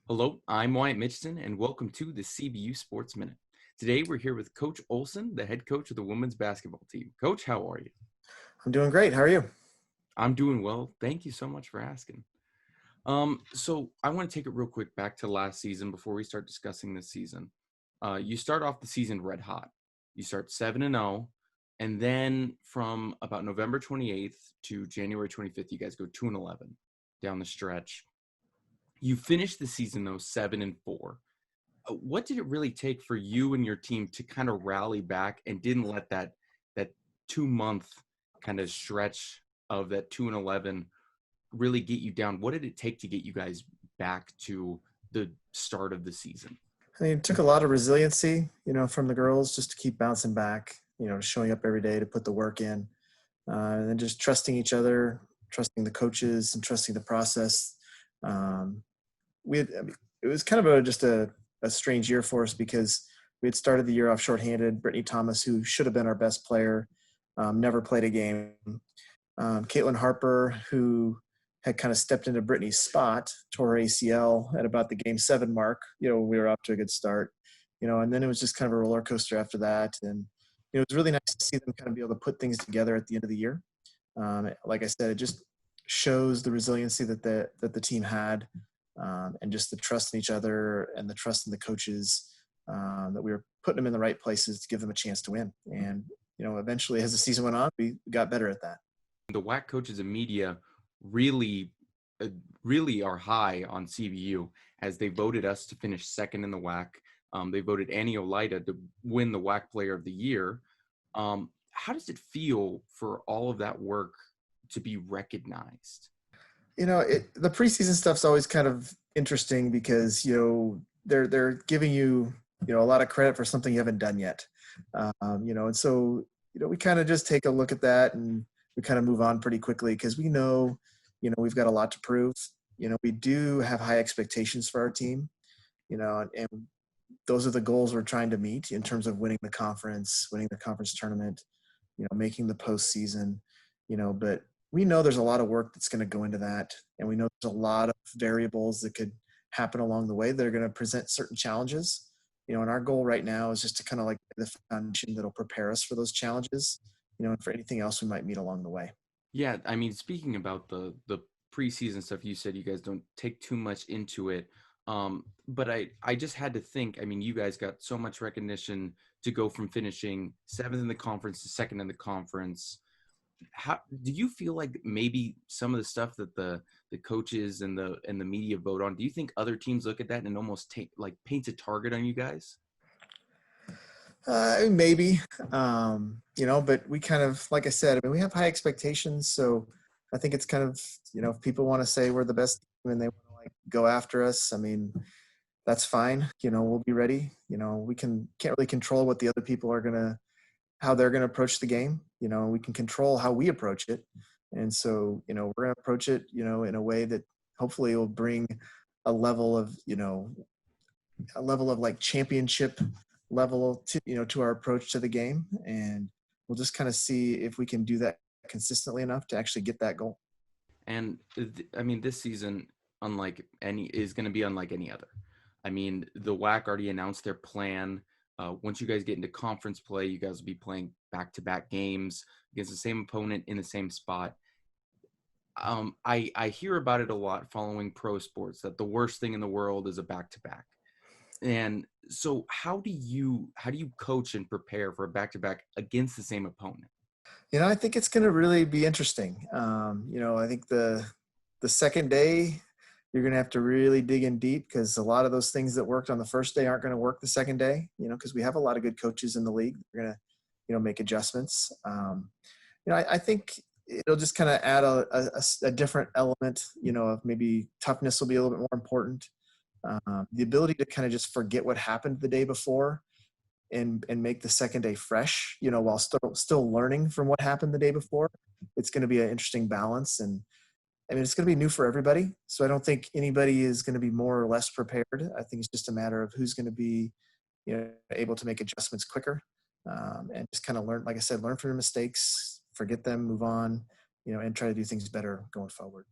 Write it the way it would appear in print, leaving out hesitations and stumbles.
Hello, I'm Wyatt Mitchison, and welcome to the CBU Sports Minute. Today, we're here with Coach Olson, the head coach of the women's basketball team. Coach, how are you? I'm doing great. How are you? I'm doing well. Thank you so much for asking. So I want to take it real quick back to last season before we start discussing this season. You start off the season red hot. You start 7-0, and then from about November 28th to January 25th, you guys go 2-11 down the stretch. You finish the season though 7-4. What did it really take for you and your team to kind of rally back and didn't let that 2 month kind of stretch of that 2-11 really get you down? What did it take to get you guys back to the start of the season? I mean, it took a lot of resiliency, from the girls just to keep bouncing back, showing up every day to put the work in, and then just trusting each other, trusting the coaches, and trusting the process. Um, it was kind of just a strange year for us because we had started the year off shorthanded. Brittany Thomas, who should have been our best player, never played a game. Caitlin Harper, who had kind of stepped into Brittany's spot, tore her ACL at about the game 7 mark. We were off to a good start, and then it was just kind of a roller coaster after that. And it was really nice to see them kind of be able to put things together at the end of the year. Like I said, it just shows the resiliency that the team had, and just the trust in each other and the trust in the coaches, that we were putting them in the right places to give them a chance to win. And, eventually as the season went on, we got better at that. The WAC coaches and media really, really are high on CBU as they voted us to finish second in the WAC. They voted Annie Olida to win the WAC Player of the Year. How does it feel for all of that work to be recognized? The preseason stuff's always kind of interesting because they're giving you a lot of credit for something you haven't done yet, and so we kind of just take a look at that and we kind of move on pretty quickly because we know we've got a lot to prove. We do have high expectations for our team, and those are the goals we're trying to meet in terms of winning the conference tournament, making the postseason, but we know there's a lot of work that's going to go into that. And we know there's a lot of variables that could happen along the way that are going to present certain challenges, and our goal right now is just to kind of like the foundation that'll prepare us for those challenges, and for anything else we might meet along the way. Yeah, I mean, speaking about the preseason stuff, you said you guys don't take too much into it. But I just had to think, I mean, you guys got so much recognition to go from finishing 7th in the conference to 2nd in the conference. How do you feel like maybe some of the stuff that the coaches and the media vote on, do you think other teams look at that and almost take like paints a target on you guys? Maybe, but we kind of, like I said, I mean, we have high expectations. So I think it's kind of, if people want to say we're the best team and they want to like go after us, I mean, that's fine. We'll be ready. We can't really control what the other people are how they're going to approach the game. We can control how we approach it. And so, we're going to approach it, in a way that hopefully will bring a level of, like championship level to our approach to the game. And we'll just kind of see if we can do that consistently enough to actually get that goal. And I mean, this season, unlike any, is going to be unlike any other. I mean, the WAC already announced their plan. Once you guys get into conference play, you guys will be playing back-to-back games against the same opponent in the same spot. I hear about it a lot following pro sports that the worst thing in the world is a back-to-back. And so how do you coach and prepare for a back-to-back against the same opponent? I think it's going to really be interesting. I think the second day you're going to have to really dig in deep because a lot of those things that worked on the first day aren't going to work the second day, because we have a lot of good coaches in the league. We're going to, make adjustments. I think it'll just kind of add a different element, of maybe toughness will be a little bit more important. The ability to kind of just forget what happened the day before and make the second day fresh, while still learning from what happened the day before. It's going to be an interesting balance. And I mean, it's going to be new for everybody. So I don't think anybody is going to be more or less prepared. I think it's just a matter of who's going to be, able to make adjustments quicker, and just kind of learn, like I said, learn from your mistakes, forget them, move on, and try to do things better going forward.